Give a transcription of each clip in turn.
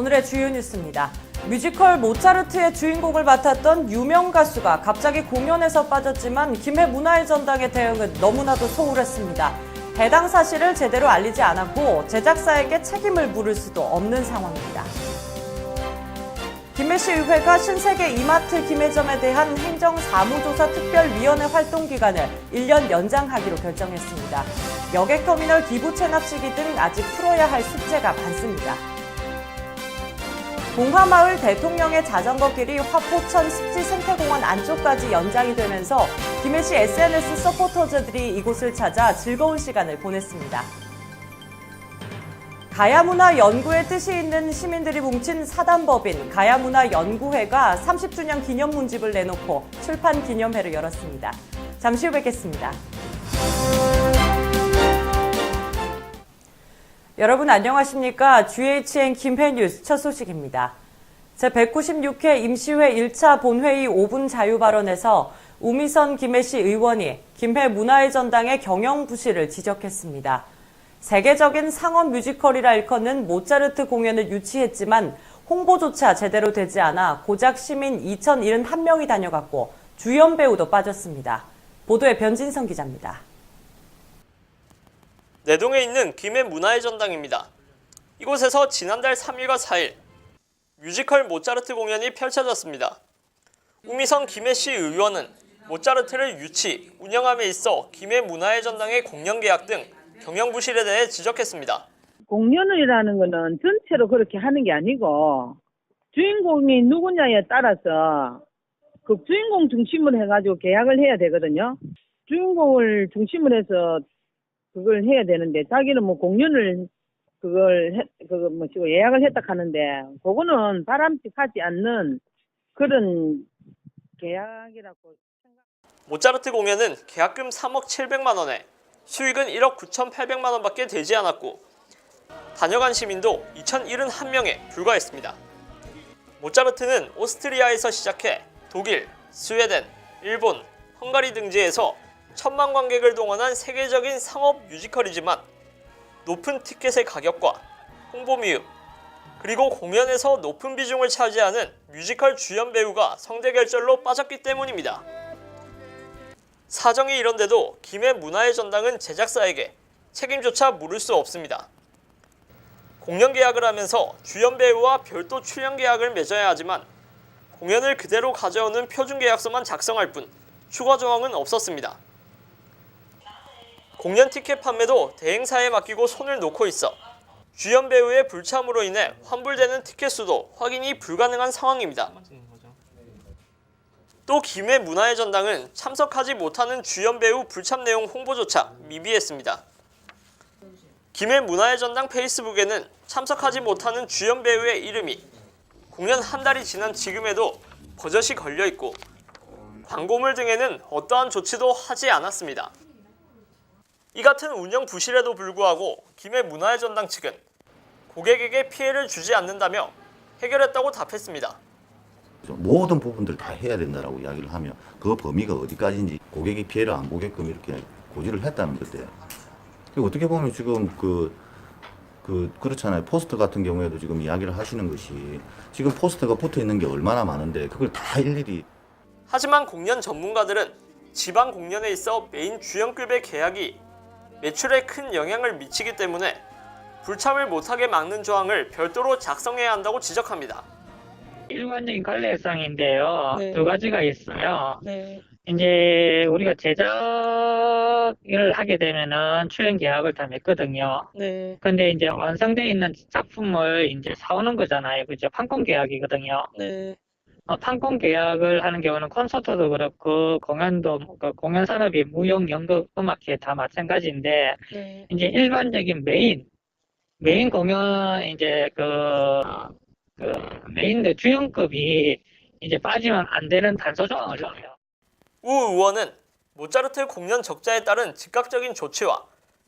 오늘의 주요 뉴스입니다. 뮤지컬 모차르트의 주인공을 맡았던 유명 가수가 갑자기 공연에서 빠졌지만 김해 문화의 전당의 대응은 너무나도 소홀했습니다. 해당 사실을 제대로 알리지 않았고 제작사에게 책임을 물을 수도 없는 상황입니다. 김해시의회가 신세계 이마트 김해점에 대한 행정사무조사 특별위원회 활동 기간을 1년 연장하기로 결정했습니다. 여객터미널 기부 체납 시기 등 아직 풀어야 할 숙제가 많습니다. 봉화마을 대통령의 자전거길이 화포천 습지생태공원 안쪽까지 연장이 되면서 김해시 SNS 서포터즈들이 이곳을 찾아 즐거운 시간을 보냈습니다. 가야문화연구의 뜻이 있는 시민들이 뭉친 사단법인 가야문화연구회가 30주년 기념문집을 내놓고 출판 기념회를 열었습니다. 잠시 후 뵙겠습니다. 여러분 안녕하십니까? GHN 김해뉴스 첫 소식입니다. 제196회 임시회 1차 본회의 5분 자유발언에서 우미선 김해시 의원이 김해 문화의 전당의 경영 부실을 지적했습니다. 세계적인 상업 뮤지컬이라 일컫는 모차르트 공연을 유치했지만 홍보조차 제대로 되지 않아 고작 시민 2,071명이 다녀갔고 주연 배우도 빠졌습니다. 보도에 변진성 기자입니다. 내동에 있는 김해 문화의 전당입니다. 이곳에서 지난달 3일과 4일 뮤지컬 모차르트 공연이 펼쳐졌습니다. 우미선 김해시 의원은 모차르트를 유치, 운영함에 있어 김해 문화의 전당의 공연 계약 등 경영 부실에 대해 지적했습니다. 공연이라는 거는 전체로 그렇게 하는 게 아니고 주인공이 누구냐에 따라서 그 주인공 중심으로 해가지고 계약을 해야 되거든요. 주인공을 중심으로 해서 그걸 해야 되는데 자기는 뭐 공연을 예약을 했다 하는데 그거는 바람직하지 않는 그런 계약이라고 생각. 모차르트 공연은 계약금 3억 700만 원에 수익은 1억 9,800만 원밖에 되지 않았고 다녀간 시민도 2,071명에 불과했습니다. 모차르트는 오스트리아에서 시작해 독일, 스웨덴, 일본, 헝가리 등지에서 1,000만 관객을 동원한 세계적인 상업 뮤지컬이지만 높은 티켓의 가격과 홍보 미흡, 그리고 공연에서 높은 비중을 차지하는 뮤지컬 주연 배우가 성대결절로 빠졌기 때문입니다. 사정이 이런데도 김해 문화의 전당은 제작사에게 책임조차 물을 수 없습니다. 공연 계약을 하면서 주연 배우와 별도 출연 계약을 맺어야 하지만 공연을 그대로 가져오는 표준 계약서만 작성할 뿐 추가 조항은 없었습니다. 공연 티켓 판매도 대행사에 맡기고 손을 놓고 있어 주연 배우의 불참으로 인해 환불되는 티켓 수도 확인이 불가능한 상황입니다. 또 김해 문화의 전당은 참석하지 못하는 주연 배우 불참 내용 홍보조차 미비했습니다. 김해 문화의 전당 페이스북에는 참석하지 못하는 주연 배우의 이름이 공연 한 달이 지난 지금에도 버젓이 걸려있고 광고물 등에는 어떠한 조치도 하지 않았습니다. 이 같은 운영 부실에도 불구하고 김해 문화의 전당 측은 고객에게 피해를 주지 않는다며 해결했다고 답했습니다. 모든 부분들 다 해야 된다라고 이야기를 하면 그 범위가 어디까지인지 고객이 피해를 안 보게끔 이렇게 고지를 했다는 건데 어떻게 보면 지금 그렇잖아요. 포스터 같은 경우에도 지금 이야기를 하시는 것이 지금 포스터가 붙어 있는 게 얼마나 많은데 그걸 다 일일이. 하지만 공연 전문가들은 지방 공연에 있어 메인 주연급의 계약이 매출에 큰 영향을 미치기 때문에 불참을 못하게 막는 조항을 별도로 작성해야 한다고 지적합니다. 일관적인 관례상인데요. 네. 두 가지가 있어요. 네. 이제 우리가 제작을 하게 되면은 출연 계약을 다 맺거든요. 네. 근데 이제 완성되어 있는 작품을 이제 사오는 거잖아요. 그죠? 판권 계약이거든요. 네. 판권 계약을 하는 경우는 콘서트도 그렇고 공연도 공연 산업이 무용, 연극, 음악회 다 마찬가지인데 네. 이제 일반적인 메인 공연 이제 메인 주연급이 이제 빠지면 안 되는 단서 조항을 정해요. 우 의원은 모차르트 공연 적자에 따른 즉각적인 조치와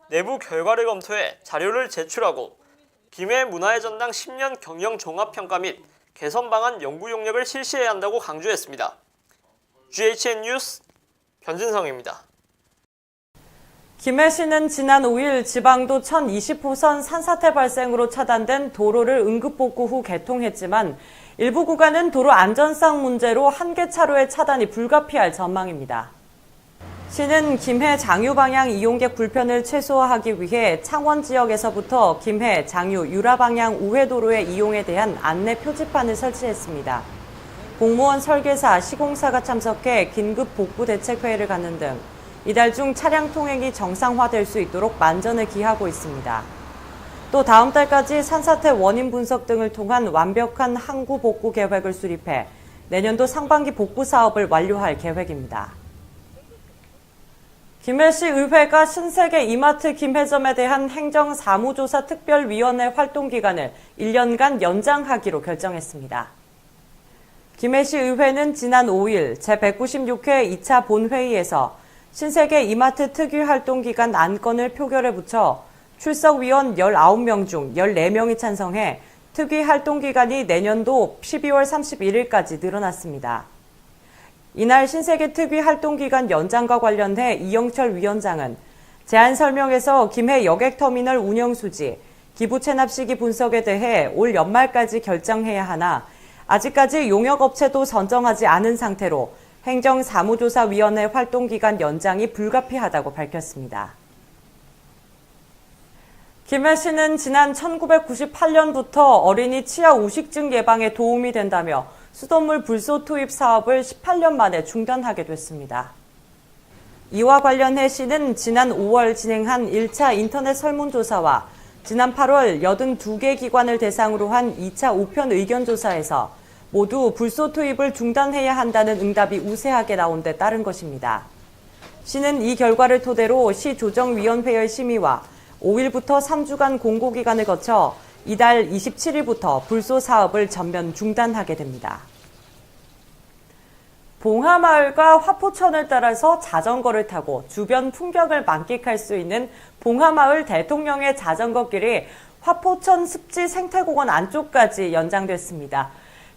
내부 결과를 검토해 자료를 제출하고 김해 문화의 전당 10년 경영 종합평가 및 개선 방안 연구 용역을 실시해야 한다고 강조했습니다. GHN 뉴스 변진성입니다. 김해시는 지난 5일 지방도 1020호선 산사태 발생으로 차단된 도로를 응급복구 후 개통했지만 일부 구간은 도로 안전상 문제로 한 개 차로의 차단이 불가피할 전망입니다. 시는 김해 장유 방향 이용객 불편을 최소화하기 위해 창원 지역에서부터 김해 장유 유라 방향 우회도로의 이용에 대한 안내 표지판을 설치했습니다. 공무원 설계사, 시공사가 참석해 긴급 복구 대책 회의를 갖는 등 이달 중 차량 통행이 정상화될 수 있도록 만전을 기하고 있습니다. 또 다음 달까지 산사태 원인 분석 등을 통한 완벽한 항구 복구 계획을 수립해 내년도 상반기 복구 사업을 완료할 계획입니다. 김해시 의회가 신세계 이마트 김해점에 대한 행정사무조사 특별위원회 활동 기간을 1년간 연장하기로 결정했습니다. 김해시 의회는 지난 5일 제196회 2차 본회의에서 신세계 이마트 특위 활동 기간 안건을 표결에 붙여 출석위원 19명 중 14명이 찬성해 특위 활동 기간이 내년도 12월 31일까지 늘어났습니다. 이날 신세계 특위 활동 기간 연장과 관련해 이영철 위원장은 제안 설명에서 김해 여객터미널 운영 수지, 기부 체납 시기 분석에 대해 올 연말까지 결정해야 하나 아직까지 용역업체도 선정하지 않은 상태로 행정사무조사위원회 활동기간 연장이 불가피하다고 밝혔습니다. 김해시는 지난 1998년부터 어린이 치아 우식증 예방에 도움이 된다며 수돗물 불소 투입 사업을 18년 만에 중단하게 됐습니다. 이와 관련해 시는 지난 5월 진행한 1차 인터넷 설문조사와 지난 8월 82개 기관을 대상으로 한 2차 우편 의견조사에서 모두 불소 투입을 중단해야 한다는 응답이 우세하게 나온 데 따른 것입니다. 시는 이 결과를 토대로 시조정위원회의 심의와 5일부터 3주간 공고기간을 거쳐 이달 27일부터 불소 사업을 전면 중단하게 됩니다. 봉하마을과 화포천을 따라서 자전거를 타고 주변 풍경을 만끽할 수 있는 봉하마을 대통령의 자전거길이 화포천 습지 생태공원 안쪽까지 연장됐습니다.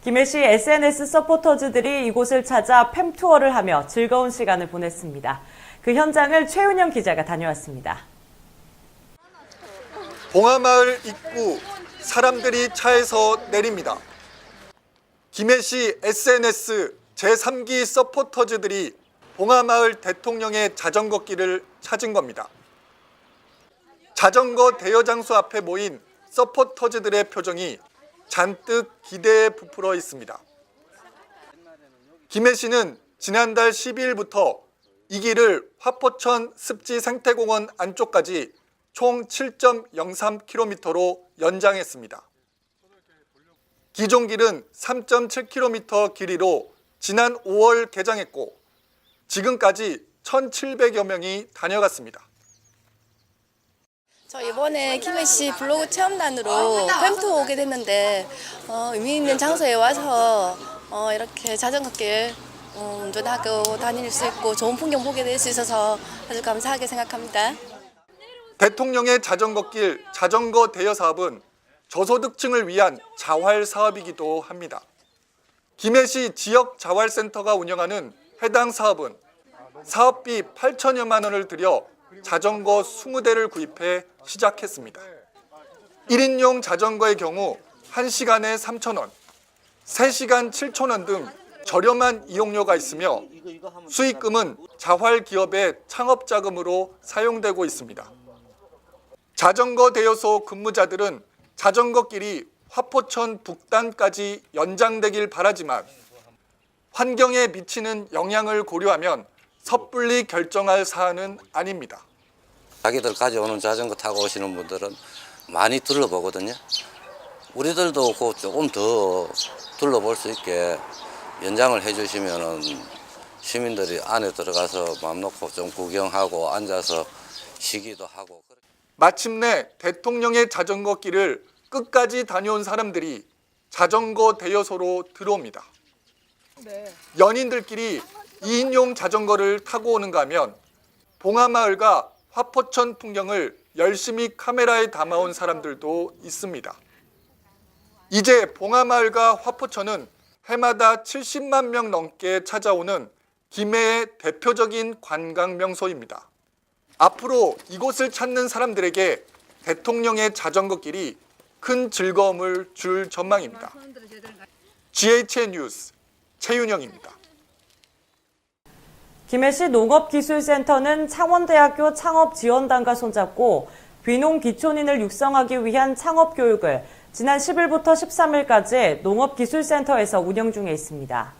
김해시 SNS 서포터즈들이 이곳을 찾아 팸투어를 하며 즐거운 시간을 보냈습니다. 그 현장을 최은영 기자가 다녀왔습니다. 봉하마을 입구, 사람들이 차에서 내립니다. 김해시 SNS 제3기 서포터즈들이 봉하마을 대통령의 자전거길을 찾은 겁니다. 자전거 대여 장소 앞에 모인 서포터즈들의 표정이 잔뜩 기대에 부풀어 있습니다. 김해시는 지난달 12일부터 이 길을 화포천 습지 생태공원 안쪽까지 총 7.03km로 연장했습니다. 기존 길은 3.7km 길이로 지난 5월 개장했고 지금까지 1,700여 명이 다녀갔습니다. 저 이번에 김해시 블로그 체험단으로 팸투어 오게 됐는데 의미 있는 장소에 와서 이렇게 자전거길 운전하고 다닐 수 있고 좋은 풍경 보게 될 수 있어서 아주 감사하게 생각합니다. 대통령의 자전거길 자전거 대여 사업은 저소득층을 위한 자활 사업이기도 합니다. 김해시 지역자활센터가 운영하는 해당 사업은 사업비 8천여만 원을 들여 자전거 20대를 구입해 시작했습니다. 1인용 자전거의 경우 1시간에 3,000원, 3시간 7,000원 등 저렴한 이용료가 있으며 수익금은 자활기업의 창업자금으로 사용되고 있습니다. 자전거 대여소 근무자들은 자전거길이 화포천 북단까지 연장되길 바라지만 환경에 미치는 영향을 고려하면 섣불리 결정할 사안은 아닙니다. 자기들 가져오는 자전거 타고 오시는 분들은 많이 둘러보거든요. 우리들도 그 조금 더 둘러볼 수 있게 연장을 해주시면은 시민들이 안에 들어가서 마음 놓고 좀 구경하고 앉아서 쉬기도 하고. 마침내 대통령의 자전거길을 끝까지 다녀온 사람들이 자전거 대여소로 들어옵니다. 연인들끼리 2인용 자전거를 타고 오는가 하면 봉하마을과 화포천 풍경을 열심히 카메라에 담아온 사람들도 있습니다. 이제 봉하마을과 화포천은 해마다 70만 명 넘게 찾아오는 김해의 대표적인 관광 명소입니다. 앞으로 이곳을 찾는 사람들에게 대통령의 자전거 길이 큰 즐거움을 줄 전망입니다. GHN 뉴스 최윤영입니다. 김해시 농업기술센터는 창원대학교 창업지원단과 손잡고 귀농 기촌인을 육성하기 위한 창업교육을 지난 10일부터 13일까지 농업기술센터에서 운영 중에 있습니다.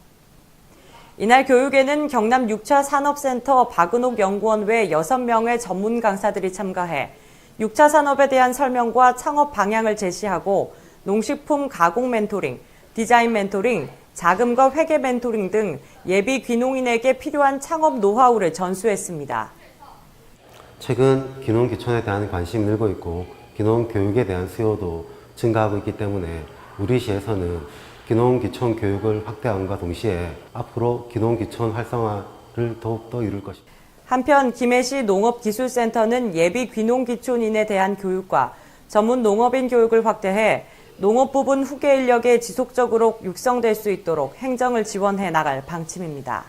이날 교육에는 경남 6차 산업센터 박은옥 연구원 외 6명의 전문 강사들이 참가해 6차 산업에 대한 설명과 창업 방향을 제시하고 농식품 가공 멘토링, 디자인 멘토링, 자금과 회계 멘토링 등 예비 귀농인에게 필요한 창업 노하우를 전수했습니다. 최근 귀농 기촌에 대한 관심이 늘고 있고 귀농 교육에 대한 수요도 증가하고 있기 때문에 우리 시에서는 귀농 기촌 교육을 확대함과 동시에 앞으로 귀농 기촌 활성화를 더욱더 이룰 것입니다. 한편 김해시 농업기술센터는 예비 귀농 기촌인에 대한 교육과 전문 농업인 교육을 확대해 농업 부분 후계 인력이 지속적으로 육성될 수 있도록 행정을 지원해 나갈 방침입니다.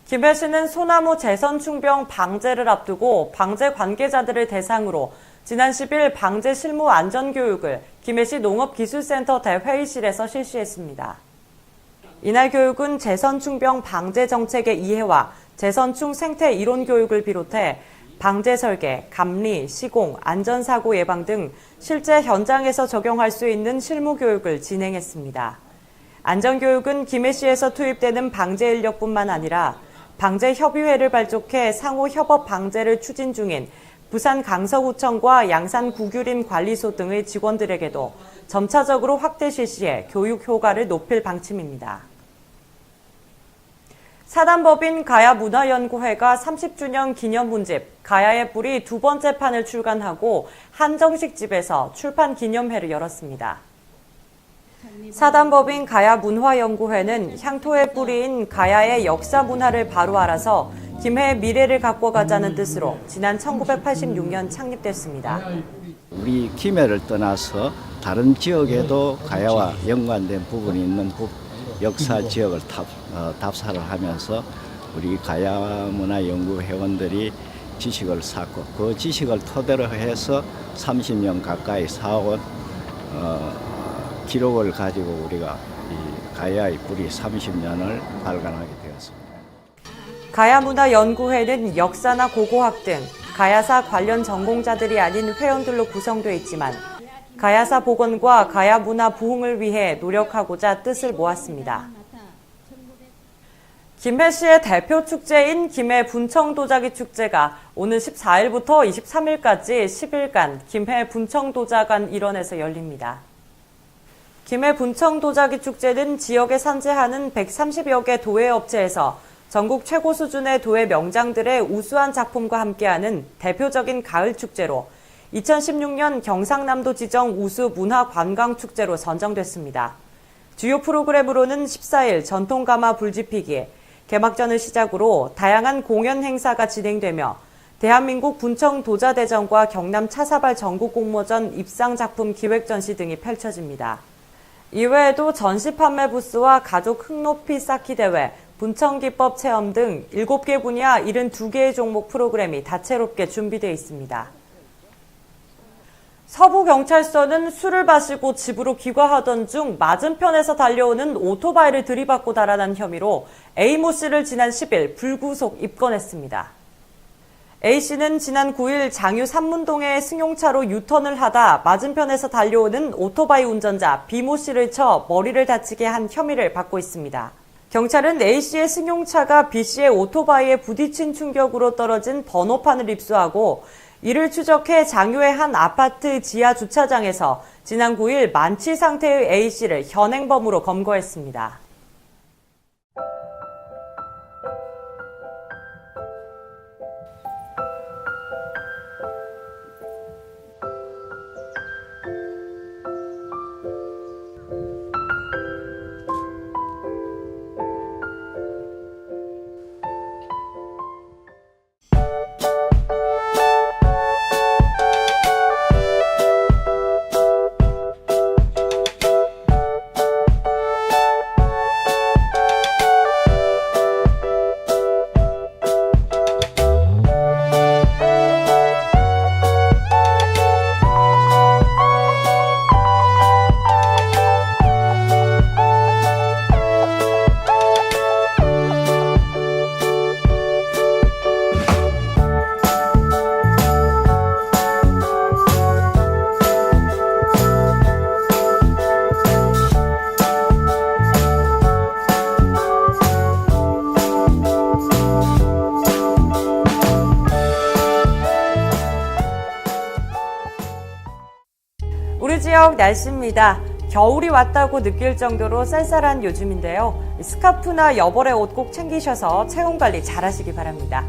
김해시는 소나무 재선 충병 방제를 앞두고 방제 관계자들을 대상으로 지난 10일 방제 실무 안전교육을 김해시 농업기술센터 대회의실에서 실시했습니다. 이날 교육은 재선충병 방제 정책의 이해와 재선충 생태 이론 교육을 비롯해 방제 설계, 감리, 시공, 안전사고 예방 등 실제 현장에서 적용할 수 있는 실무 교육을 진행했습니다. 안전교육은 김해시에서 투입되는 방제 인력뿐만 아니라 방제협의회를 발족해 상호 협업 방제를 추진 중인 부산 강서구청과 양산 구규림 관리소 등의 직원들에게도 점차적으로 확대 실시해 교육 효과를 높일 방침입니다. 사단법인 가야문화연구회가 30주년 기념문집 가야의 뿌리 두 번째 판을 출간하고 한정식집에서 출판 기념회를 열었습니다. 사단법인 가야문화연구회는 향토의 뿌리인 가야의 역사 문화를 바로 알아서 김해의 미래를 갖고 가자는 뜻으로 지난 1986년 창립됐습니다. 우리 김해를 떠나서 다른 지역에도 가야와 연관된 부분이 있는 역사 지역을 답사를 하면서 우리 가야문화연구 회원들이 지식을 쌓고 그 지식을 토대로 해서 30년 가까이 쌓아온 기록을 가지고 우리가 이 가야의 뿌리 30년을 발간하게 되었습니다. 가야문화연구회는 역사나 고고학 등 가야사 관련 전공자들이 아닌 회원들로 구성되어 있지만 가야사 복원과 가야문화 부흥을 위해 노력하고자 뜻을 모았습니다. 김해시의 대표 축제인 김해 분청도자기 축제가 오는 14일부터 23일까지 10일간 김해 분청도자관 일원에서 열립니다. 김해 분청도자기 축제는 지역에 산재하는 130여 개 도예업체에서 전국 최고 수준의 도예 명장들의 우수한 작품과 함께하는 대표적인 가을 축제로 2016년 경상남도 지정 우수 문화관광축제로 선정됐습니다. 주요 프로그램으로는 14일 전통가마 불지피기, 개막전을 시작으로 다양한 공연 행사가 진행되며 대한민국 분청도자대전과 경남 차사발 전국공모전 입상작품 기획전시 등이 펼쳐집니다. 이외에도 전시 판매 부스와 가족 흙높이 쌓기 대회, 분청기법 체험 등 7개 분야 72개의 종목 프로그램이 다채롭게 준비되어 있습니다. 서부경찰서는 술을 마시고 집으로 귀가하던 중 맞은편에서 달려오는 오토바이를 들이받고 달아난 혐의로 A모 씨를 지난 10일 불구속 입건했습니다. A씨는 지난 9일 장유 삼문동의 승용차로 유턴을 하다 맞은편에서 달려오는 오토바이 운전자 B모 씨를 쳐 머리를 다치게 한 혐의를 받고 있습니다. 경찰은 A씨의 승용차가 B씨의 오토바이에 부딪힌 충격으로 떨어진 번호판을 입수하고 이를 추적해 장유의 한 아파트 지하 주차장에서 지난 9일 만취 상태의 A씨를 현행범으로 검거했습니다. 지역 날씨입니다. 겨울이 왔다고 느낄 정도로 쌀쌀한 요즘인데요. 스카프나 여벌의 옷 꼭 챙기셔서 체온 관리 잘 하시기 바랍니다.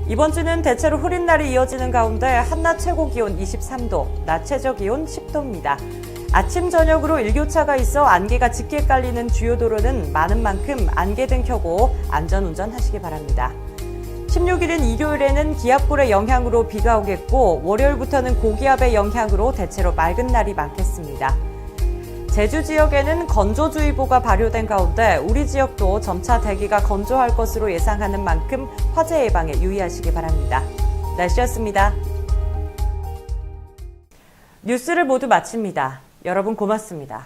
이번 주는 대체로 흐린 날이 이어지는 가운데 한낮 최고 기온 23도, 낮 최저 기온 10도입니다. 아침 저녁으로 일교차가 있어 안개가 짙게 깔리는 주요 도로는 많은 만큼 안개등 켜고 안전운전 하시기 바랍니다. 16일인 일요일에는 기압골의 영향으로 비가 오겠고 월요일부터는 고기압의 영향으로 대체로 맑은 날이 많겠습니다. 제주 지역에는 건조주의보가 발효된 가운데 우리 지역도 점차 대기가 건조할 것으로 예상하는 만큼 화재 예방에 유의하시기 바랍니다. 날씨였습니다. 뉴스를 모두 마칩니다. 여러분 고맙습니다.